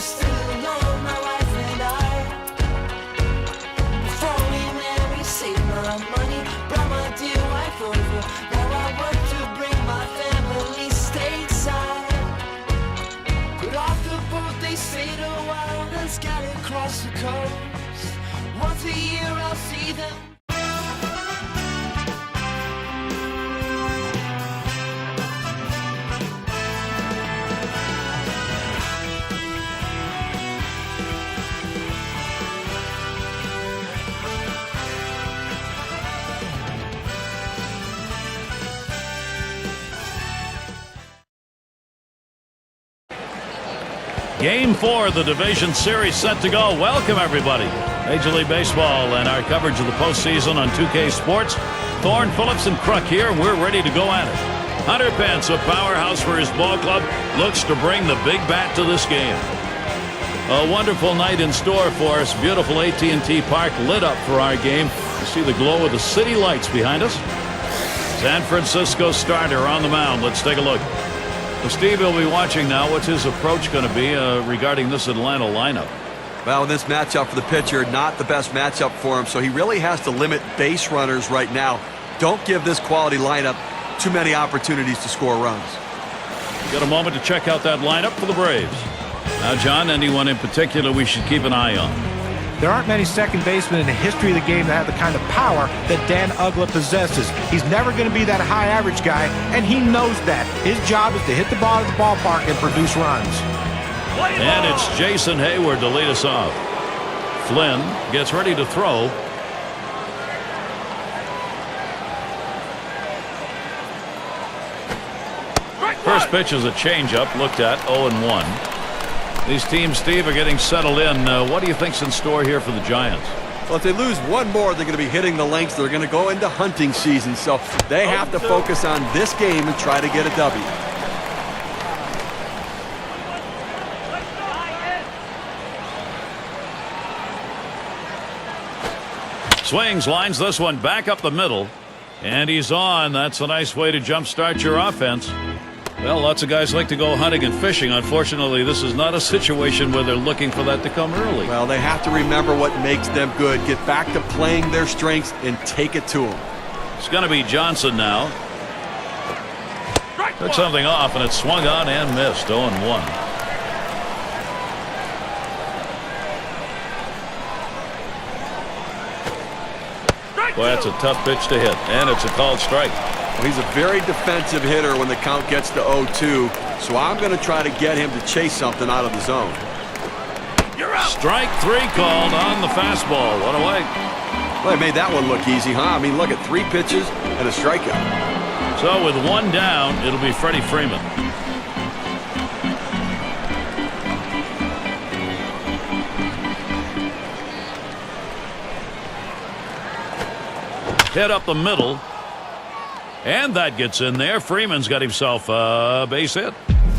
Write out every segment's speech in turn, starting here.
still alone, my wife and I. Before we married, saved my money, brought my dear wife over. Now I work to bring my family stateside. Got off the boat, they stayed a while, then scattered across the coast. Once a year I'll see them. Game 4 of the Division Series set to go. Welcome, everybody. Major League Baseball and our coverage of the postseason on 2K Sports. Thorne, Phillips, and Kruk here, and we're ready to go at it. Hunter Pence, a powerhouse for his ball club, looks to bring the big bat to this game. A wonderful night in store for us. Beautiful AT&T Park lit up for our game. You see the glow of the city lights behind us. San Francisco starter on the mound. Let's take a look. Well, Steve will be watching now. What's his approach going to be regarding this Atlanta lineup? Well, in this matchup for the pitcher, not the best matchup for him, so he really has to limit base runners right now. Don't give this quality lineup too many opportunities to score runs. Got a moment to check out that lineup for the Braves. Now, John, anyone in particular we should keep an eye on? There aren't many second basemen in the history of the game that have the kind of power that Dan Uggla possesses. He's never going to be that high average guy, and he knows that. His job is to hit the ball at the ballpark and produce runs. And it's Jason Hayward to lead us off. Flynn gets ready to throw. First pitch is a changeup, looked at 0-1. These teams, Steve, are getting settled in. What do you think's in store here for the Giants? Well, if they lose one more, they're going to be hitting the lengths. They're going to go into hunting season, so they have to focus on this game and try to get a W. Swings, lines this one back up the middle, and he's on. That's a nice way to jumpstart your offense. Well, lots of guys like to go hunting and fishing. Unfortunately, this is not a situation where they're looking for that to come early. Well, they have to remember what makes them good. Get back to playing their strengths and take it to them. It's going to be Johnson now. Took something off, and it swung on and missed. 0-1. Boy, that's a tough pitch to hit, and it's a called strike. Well, he's a very defensive hitter when the count gets to 0-2, so I'm going to try to get him to chase something out of the zone. Strike 3 called on the fastball. One away. Well, they made that one look easy, huh? I mean, look at 3 pitches and a strikeout. So with 1 down, it'll be Freddie Freeman. Hit up the middle. And that gets in there. Freeman's got himself a base hit.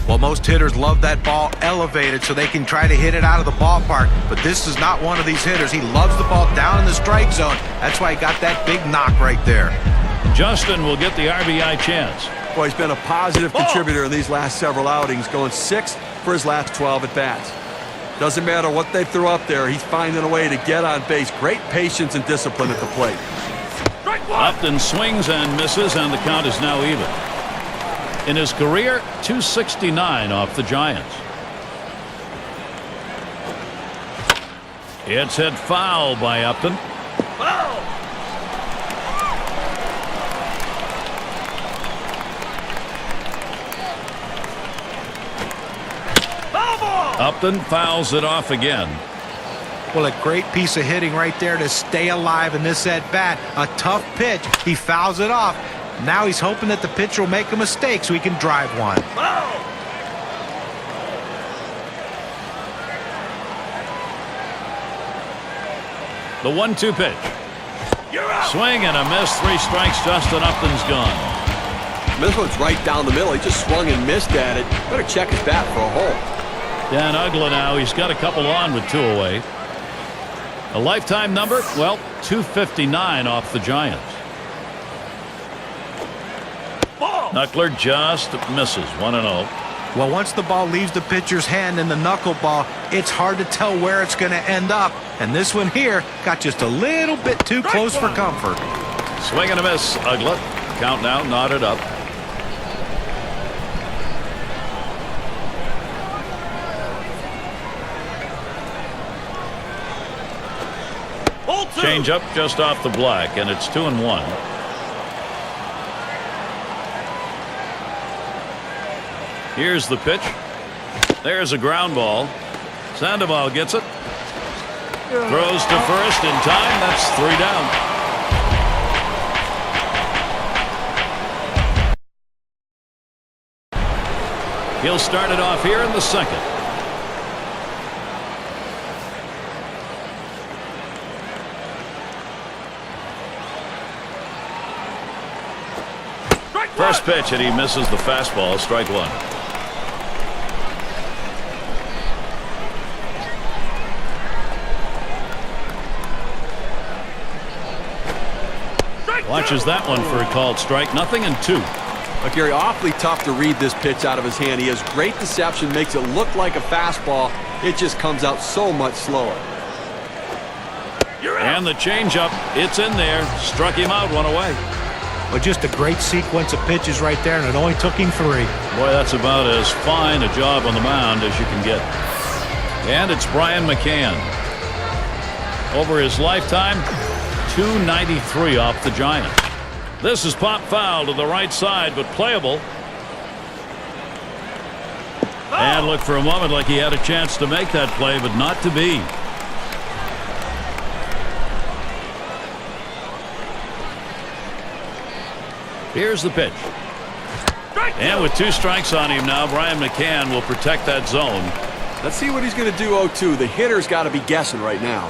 Well, most hitters love that ball elevated so they can try to hit it out of the ballpark. But this is not one of these hitters. He loves the ball down in the strike zone. That's why he got that big knock right there. Justin will get the RBI chance. Boy, he's been a positive contributor in these last several outings, going 6 for his last 12 at-bats. Doesn't matter what they throw up there. He's finding a way to get on base. Great patience and discipline at the plate. Upton swings and misses, and the count is now even. In his career, 269 off the Giants. It's hit foul by Upton. Foul! Upton fouls it off again. Well, a great piece of hitting right there to stay alive in this at-bat. A tough pitch. He fouls it off. Now he's hoping that the pitcher will make a mistake so he can drive one. The 1-2 pitch. Swing and a miss. 3 strikes. Justin Upton's gone. This one's right down the middle. He just swung and missed at it. Better check his bat for a hole. Dan Uggla now. He's got a couple on with 2 away. A lifetime number, well, 259 off the Giants. Knuckler just misses. 1-0. Well, once the ball leaves the pitcher's hand in the knuckleball, it's hard to tell where it's going to end up. And this one here got just a little bit too close for comfort. Swing and a miss, Uggla. Count now, knotted up. Change up just off the black, and it's 2-1. Here's the pitch. There's a ground ball. Sandoval gets it. Throws to first in time. That's 3 down. He'll start it off here in the second. First pitch, and he misses the fastball. Strike one. Watches that one for a called strike. 0-2. Gary, awfully tough to read this pitch out of his hand. He has great deception, makes it look like a fastball. It just comes out so much slower. And the changeup, it's in there. Struck him out, one away. But just a great sequence of pitches right there, and it only took him 3. Boy, that's about as fine a job on the mound as you can get. And it's Brian McCann. Over his lifetime, 293 off the Giants. This is pop foul to the right side, but playable. And looked for a moment like he had a chance to make that play, but not to be. Here's the pitch. And with 2 strikes on him now, Brian McCann will protect that zone. Let's see what he's going to do 0-2. The hitter's got to be guessing right now.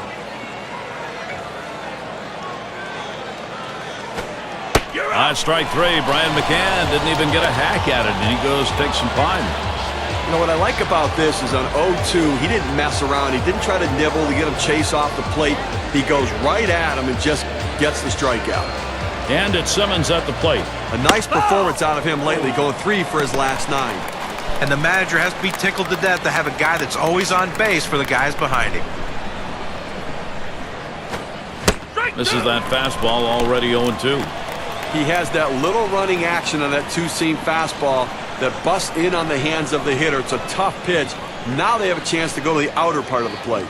On strike 3, Brian McCann didn't even get a hack at it, and he goes to take some time. You know what I like about this is on 0-2, he didn't mess around. He didn't try to nibble to get him chase off the plate. He goes right at him and just gets the strikeout. And it's Simmons at the plate. A nice performance out of him lately, going 3 for his last 9. And the manager has to be tickled to death to have a guy that's always on base for the guys behind him. This is that fastball, already 0-2. He has that little running action on that 2-seam fastball that busts in on the hands of the hitter. It's a tough pitch. Now they have a chance to go to the outer part of the plate.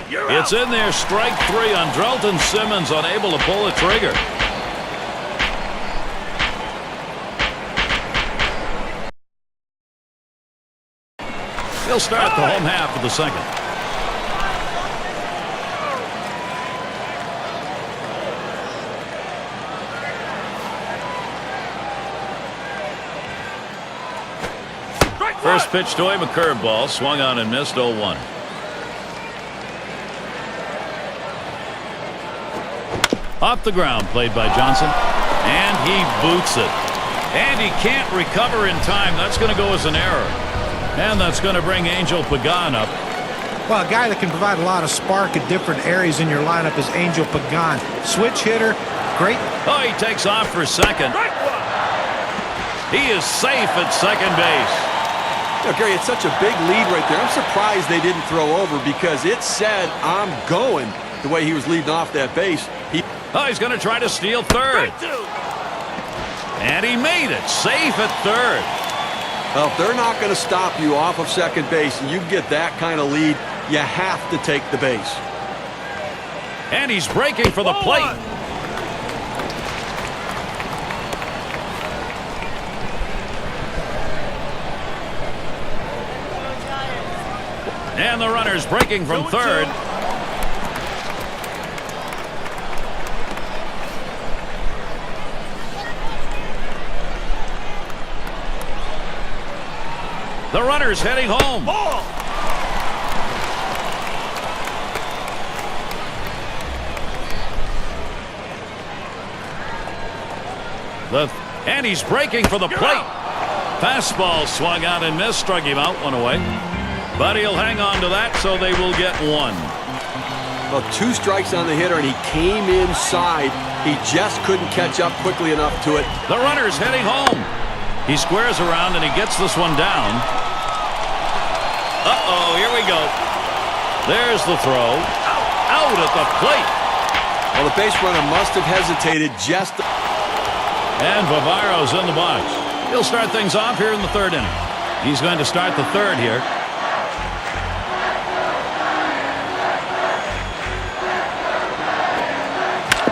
It's in there. Strike 3 on Drelton Simmons, unable to pull the trigger. He'll start the home half of the second. First pitch to him, a curveball, swung on and missed. 0-1. Off the ground, played by Johnson, and he boots it. And he can't recover in time. That's going to go as an error. And that's going to bring Angel Pagan up. Well, a guy that can provide a lot of spark at different areas in your lineup is Angel Pagan. Switch hitter, great. Oh, he takes off for second. He is safe at second base. You know, Gary, it's such a big lead right there. I'm surprised they didn't throw over because it said, I'm going, the way he was leading off that base. He's going to try to steal third. And he made it. Safe at third. Well, if they're not going to stop you off of second base and you get that kind of lead, you have to take the base. And he's breaking for the plate. And the runner's breaking from third. The runner's heading home. And he's breaking for the plate. Fastball swung out and missed, struck him out, one away. But he'll hang on to that, so they will get one. Well, 2 strikes on the hitter, and he came inside. He just couldn't catch up quickly enough to it. The runner's heading home. He squares around, and he gets this one down. Uh-oh, here we go. There's the throw. Out at the plate. Well, the base runner must have hesitated just... And Bavaro's in the box. He'll start things off here in the third inning. He's going to start the third here.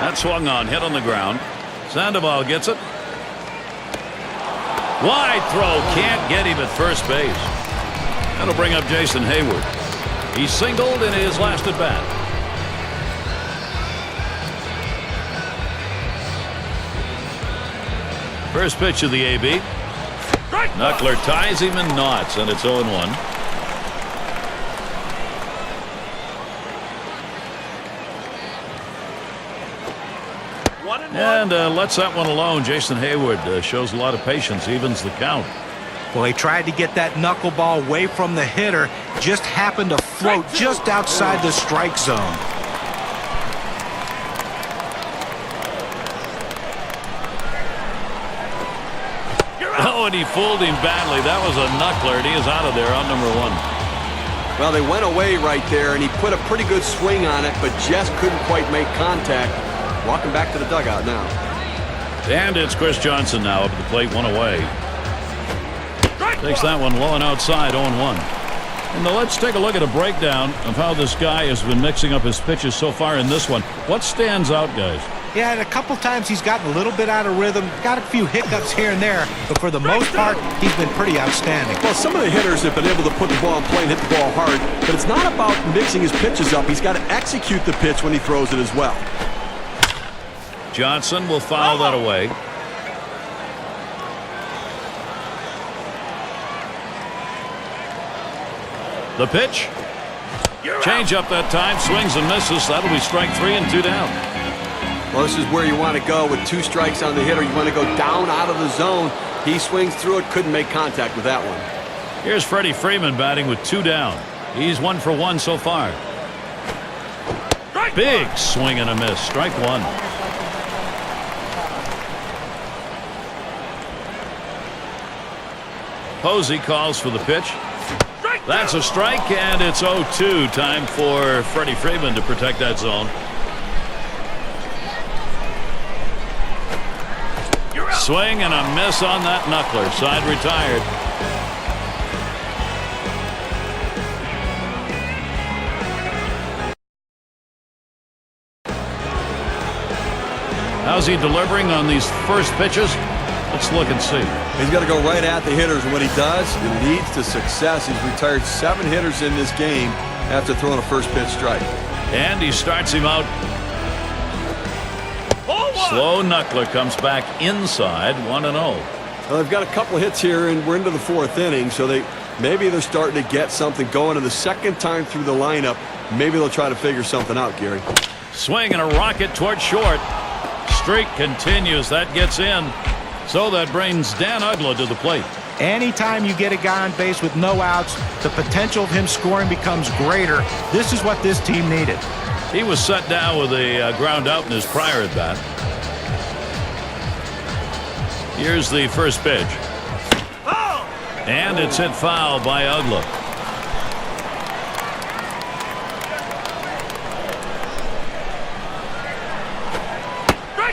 That swung on, hit on the ground. Sandoval gets it. Wide throw, can't get him at first base. That'll bring up Jason Hayward. He singled in his last at bat. First pitch of the AB. Knuckler ties him in knots, and it's 0-1. And lets that one alone. Jason Hayward shows a lot of patience, evens the count. Well, he tried to get that knuckleball away from the hitter, just happened to float just outside the strike zone. Oh, and he fooled him badly. That was a knuckler, and he is out of there on number 1. Well, they went away right there, and he put a pretty good swing on it, but just couldn't quite make contact. Walking back to the dugout now. And it's Chris Johnson now up at the plate, one away. Takes that one low and outside, 0-1. And now let's take a look at a breakdown of how this guy has been mixing up his pitches so far in this one. What stands out, guys? Yeah, and a couple times he's gotten a little bit out of rhythm, got a few hiccups here and there, but for the most part, he's been pretty outstanding. Well, some of the hitters have been able to put the ball in play and hit the ball hard, but it's not about mixing his pitches up. He's got to execute the pitch when he throws it as well. Johnson will foul that away. The pitch. Change up that time. Swings and misses. That'll be strike 3 and 2 down. Well, this is where you want to go with 2 strikes on the hitter. You want to go down out of the zone. He swings through it. Couldn't make contact with that one. Here's Freddie Freeman batting with 2 down. He's 1 for 1 so far. Big swing and a miss. Strike 1. Posey calls for the pitch. That's a strike, and it's 0-2. Time for Freddie Freeman to protect that zone. Swing and a miss on that knuckler. Side retired. How's he delivering on these first pitches? Let's look and see. He's got to go right at the hitters, and when he does, it leads to success. He's retired 7 hitters in this game after throwing a first pitch strike. And he starts him out. Slow knuckler comes back inside, 1-0. Well, they've got a couple of hits here, and we're into the 4th inning, so maybe they're starting to get something going. And the second time through the lineup, maybe they'll try to figure something out, Gary. Swing and a rocket toward short. Streak continues. That gets in. So that brings Dan Uggla to the plate. Anytime you get a guy on base with no outs, the potential of him scoring becomes greater. This is what this team needed. He was set down with a ground out in his prior at bat. Here's the first pitch. And it's hit foul by Uggla.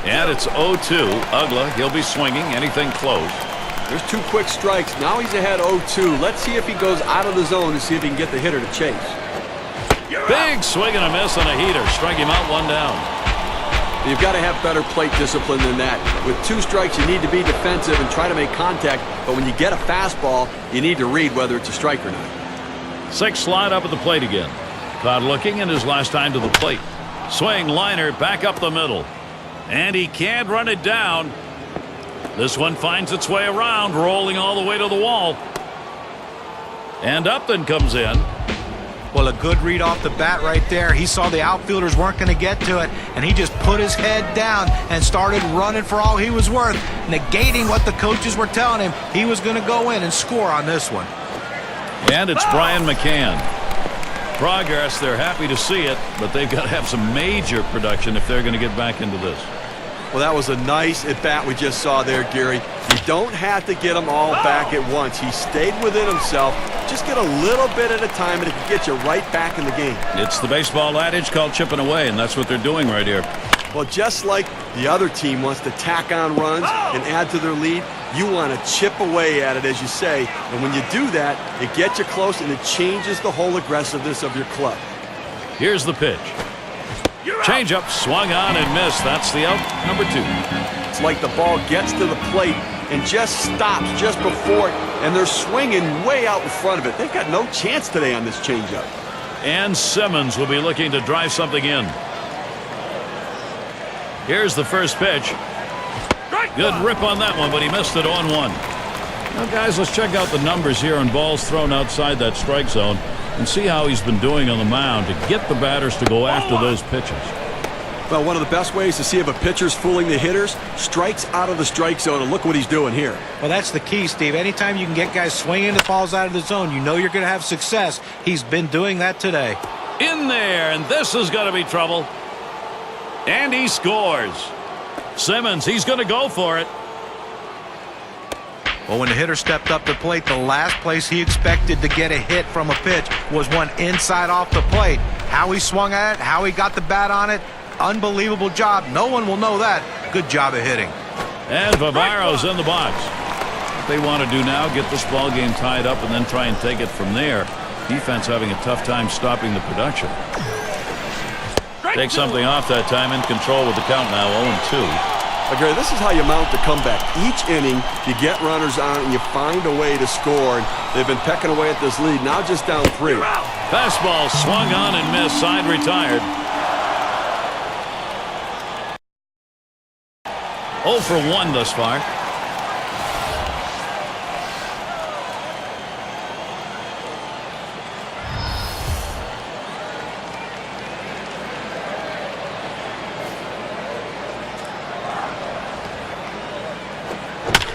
And it's 0-2. Uggla, he'll be swinging anything close. There's 2 quick strikes. Now he's ahead 0-2. Let's see if he goes out of the zone to see if he can get the hitter to chase. Big swing and a miss on a heater. Strike him out, 1 down. You've got to have better plate discipline than that. With 2 strikes, you need to be defensive and try to make contact. But when you get a fastball, you need to read whether it's a strike or not. 6 slide up at the plate again. Caught looking in his last time to the plate. Swing, liner, back up the middle. And he can't run it down. This one finds its way around, rolling all the way to the wall. And Upton comes in. Well, a good read off the bat right there. He saw the outfielders weren't going to get to it, and he just put his head down and started running for all he was worth, negating what the coaches were telling him. He was going to go in and score on this one. And it's Brian McCann. Progress, they're happy to see it, but they've got to have some major production if they're going to get back into this. Well, that was a nice at-bat we just saw there, Gary. You don't have to get them all back at once. He stayed within himself. Just get a little bit at a time, and it can get you right back in the game. It's the baseball adage called chipping away, and that's what they're doing right here. Well, just like the other team wants to tack on runs and add to their lead, you want to chip away at it, as you say. And when you do that, it gets you close, and it changes the whole aggressiveness of your club. Here's the pitch. Changeup, swung on and missed. That's the out, number 2. It's like the ball gets to the plate and just stops just before it, and they're swinging way out in front of it. They've got no chance today on this changeup. And Simmons will be looking to drive something in. Here's the first pitch. Good rip on that one, but he missed it on 1. Now, guys, let's check out the numbers here on balls thrown outside that strike zone and see how he's been doing on the mound to get the batters to go after those pitches. Well, one of the best ways to see if a pitcher's fooling the hitters, strikes out of the strike zone, and look what he's doing here. Well, that's the key, Steve. Anytime you can get guys swinging the balls out of the zone, you know you're going to have success. He's been doing that today. In there, and this is going to be trouble. And he scores. Simmons, he's going to go for it. Well, when the hitter stepped up to the plate, the last place he expected to get a hit from a pitch was one inside off the plate. How he swung at it, how he got the bat on it, unbelievable job. No one will know that. Good job of hitting. And Vivaro's in the box. What they want to do now, get this ball game tied up and then try and take it from there. Defense having a tough time stopping the production. Take something off that time, in control with the count now, 0-2. Gary, this is how you mount the comeback. Each inning, you get runners on and you find a way to score. And they've been pecking away at this lead, now just down 3. Fastball swung on and missed, side retired. 0 for 1 thus far.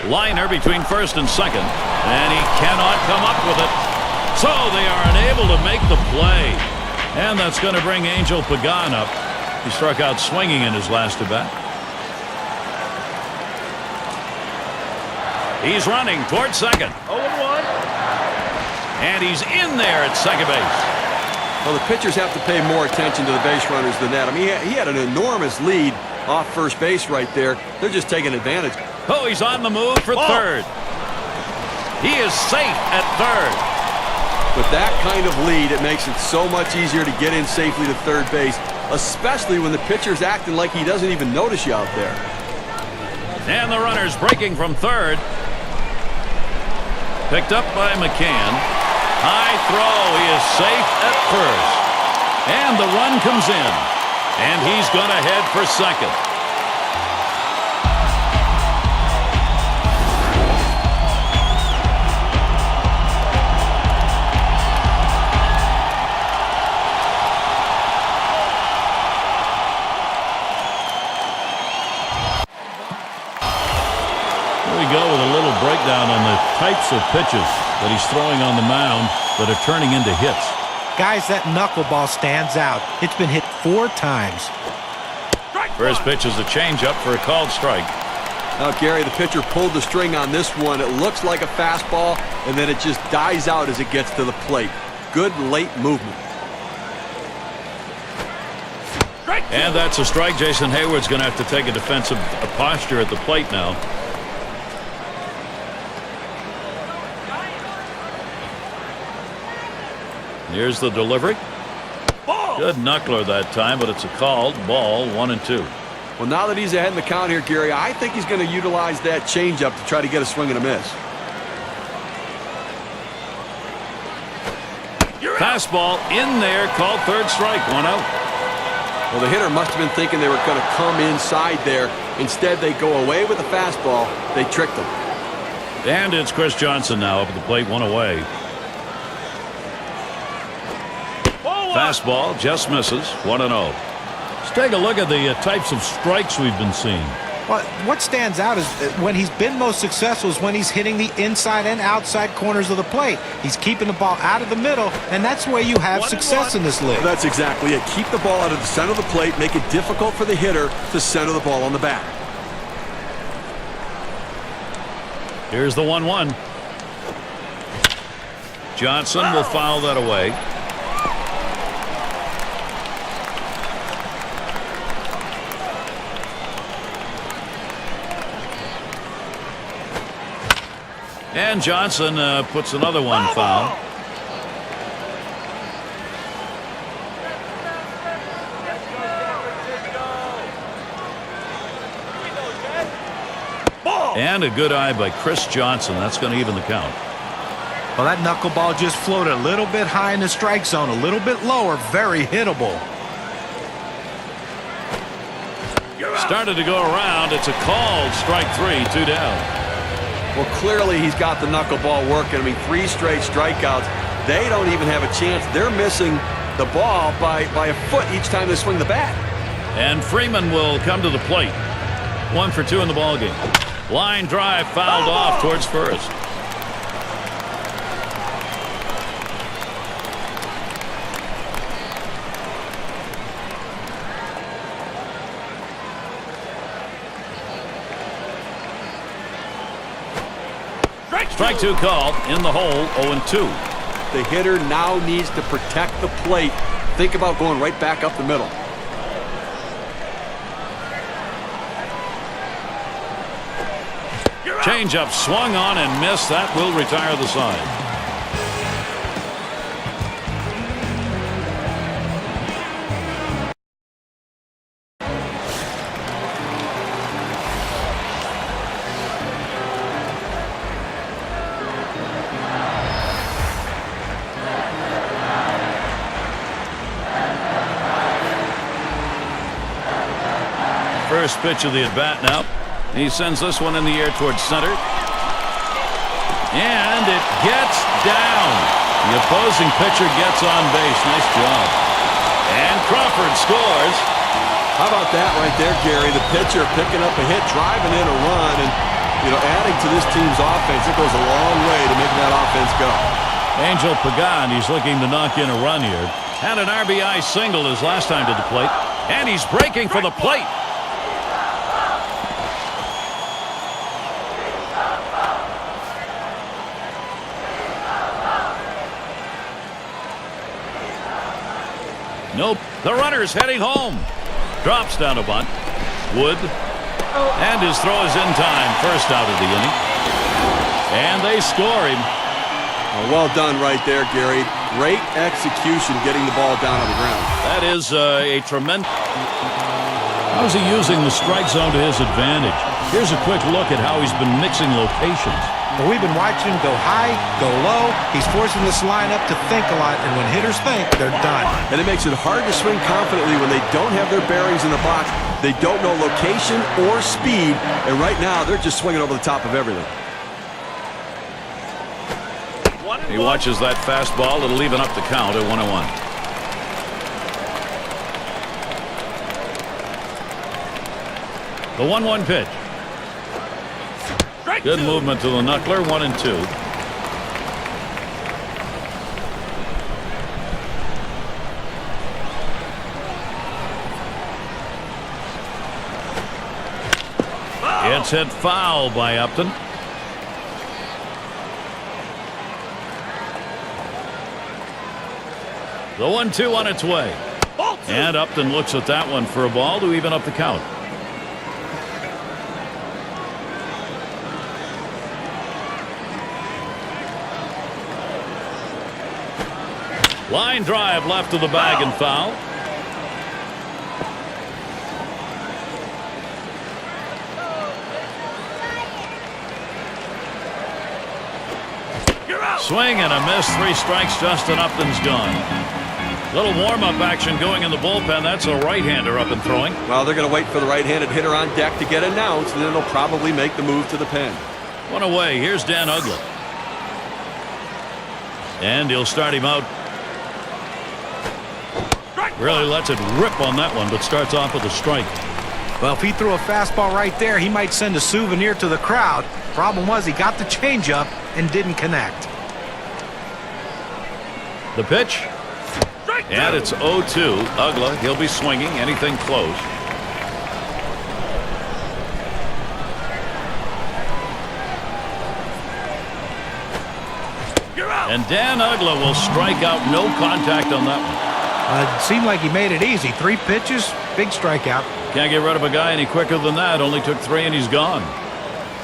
Liner between first and second, and he cannot come up with it. So they are unable to make the play. And that's going to bring Angel Pagan up. He struck out swinging in his last at-bat. He's running towards second. 0-1. And he's in there at second base. Well, the pitchers have to pay more attention to the base runners than that. I mean, he had an enormous lead off first base right there. They're just taking advantage. Oh, he's on the move for third. He is safe at third. With that kind of lead, it makes it so much easier to get in safely to third base, especially when the pitcher's acting like he doesn't even notice you out there. And the runner's breaking from third. Picked up by McCann. High throw. He is safe at first. And the run comes in. And he's going to head for second. Go with a little breakdown on the types of pitches that he's throwing on the mound that are turning into hits. Guys, that knuckleball stands out. It's been hit 4 times. First pitch is a changeup for a called strike. Now, Gary, the pitcher pulled the string on this one. It looks like a fastball, and then it just dies out as it gets to the plate. Good late movement. And that's a strike. Jason Hayward's going to have to take a defensive posture at the plate now. Here's the delivery. Good knuckler that time, but it's a called ball, 1-2. Well, now that he's ahead in the count here, Gary, I think he's going to utilize that changeup to try to get a swing and a miss. Fastball in there, called third strike, 1 out. Well, the hitter must have been thinking they were going to come inside there. Instead, they go away with the fastball. They tricked him. And it's Chris Johnson now up at the plate, 1 away. Fastball just misses, 1-0. Let's take a look at the types of strikes we've been seeing. Well, what stands out is when he's been most successful is when he's hitting the inside and outside corners of the plate. He's keeping the ball out of the middle, and that's the way you have success in this league. That's exactly it. Keep the ball out of the center of the plate, make it difficult for the hitter to center the ball on the bat. Here's the 1-1. Johnson will foul that away. And Johnson puts another one foul. And a good eye by Chris Johnson. That's going to even the count. Well, that knuckleball just floated a little bit high in the strike zone, a little bit lower, very hittable. Started to go around. It's a called strike 3, 2 down. Well, clearly he's got the knuckleball working. I mean, 3 straight strikeouts. They don't even have a chance. They're missing the ball by a foot each time they swing the bat. And Freeman will come to the plate. 1 for 2 in the ballgame. Line drive fouled off towards first. Strike 2 called in the hole, 0-2. The hitter now needs to protect the plate. Think about going right back up the middle. Changeup swung on and missed. That will retire the side. First pitch of the at-bat now. He sends this one in the air towards center. And it gets down. The opposing pitcher gets on base. Nice job. And Crawford scores. How about that right there, Gary? The pitcher picking up a hit, driving in a run, and, adding to this team's offense. It goes a long way to making that offense go. Angel Pagan, he's looking to knock in a run here. Had an RBI single his last time to the plate. And he's breaking for the plate. Nope. The runner's heading home. Drops down a bunt. Wood. And his throw is in time. First out of the inning. And they score him. Well done right there, Gary. Great execution getting the ball down on the ground. That is a tremendous... How's he using the strike zone to his advantage? Here's a quick look at how he's been mixing locations. Well, we've been watching him go high, go low. He's forcing this lineup to think a lot, and when hitters think, they're done. And it makes it hard to swing confidently when they don't have their bearings in the box. They don't know location or speed, and right now they're just swinging over the top of everything. He watches that fastball. It'll even up the count at 1-1. The 1-1 pitch. Good movement to the knuckler, 1-2. It's hit foul by Upton. The 1-2 on its way. And Upton looks at that one for a ball to even up the count. Line drive left of the bag and foul. Swing and a miss. 3 strikes. Justin Upton's gone. Little warm-up action going in the bullpen. That's a right-hander up and throwing. Well, they're going to wait for the right-handed hitter on deck to get announced, and then they'll probably make the move to the pen. One away. Here's Dan Uggla. And he'll start him out. Really lets it rip on that one, but starts off with a strike. Well, if he threw a fastball right there, he might send a souvenir to the crowd. Problem was he got the changeup and didn't connect. The pitch. And it's 0-2. Uggla, he'll be swinging anything close. And Dan Ugla will strike out. No contact on that one. It seemed like he made it easy. 3 pitches, big strikeout. Can't get rid of a guy any quicker than that. Only took 3 and he's gone.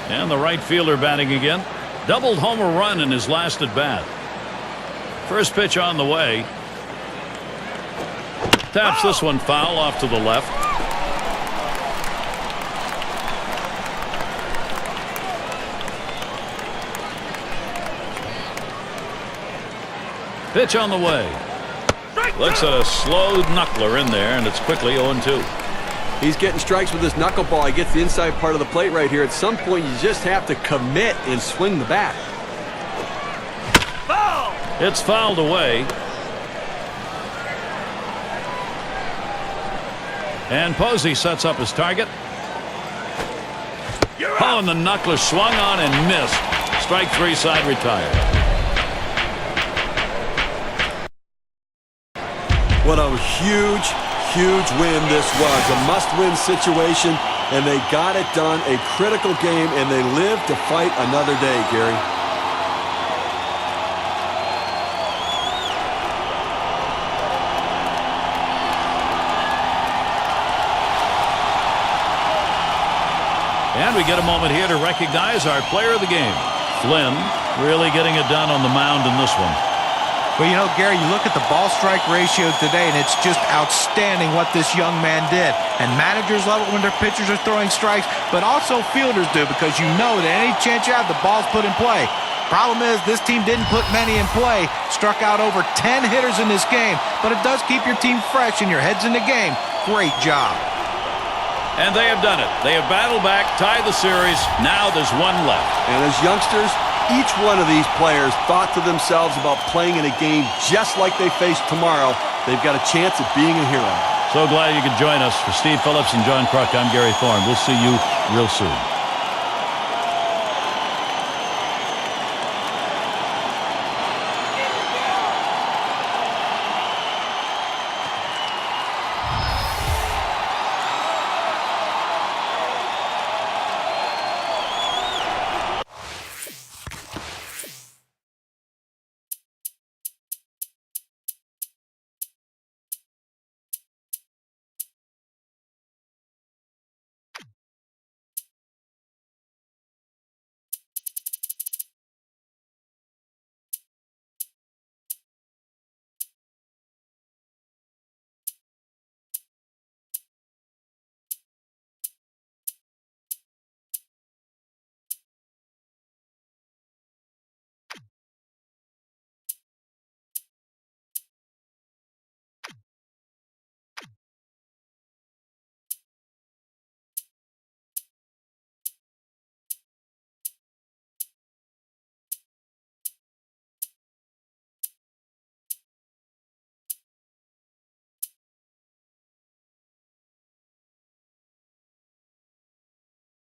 And the right fielder batting again. Doubled homer run in his last at bat. First pitch on the way. Taps this one foul off to the left. Pitch on the way. Looks at a slow knuckler in there, and it's quickly 0-2. He's getting strikes with his knuckleball. He gets the inside part of the plate right here. At some point, you just have to commit and swing the bat. Foul! It's fouled away. And Posey sets up his target. Oh, and the knuckler swung on and missed. Strike 3, side retired. What a huge win this was. A must-win situation, and they got it done. A critical game, and they live to fight another day, Gary. And we get a moment here to recognize our player of the game. Flynn really getting it done on the mound in this one. Well, you know, Gary, you look at the ball-strike ratio today, and it's just outstanding what this young man did. And managers love it when their pitchers are throwing strikes, but also fielders do, because you know that any chance you have, the ball's put in play. Problem is, this team didn't put many in play, struck out over 10 hitters in this game, but it does keep your team fresh and your head's in the game. Great job. And they have done it. They have battled back, tied the series. Now there's one left. And as youngsters, each one of these players thought to themselves about playing in a game just like they face tomorrow. They've got a chance at being a hero. So glad you could join us. For Steve Phillips and John Kruk, I'm Gary Thorne. We'll see you real soon.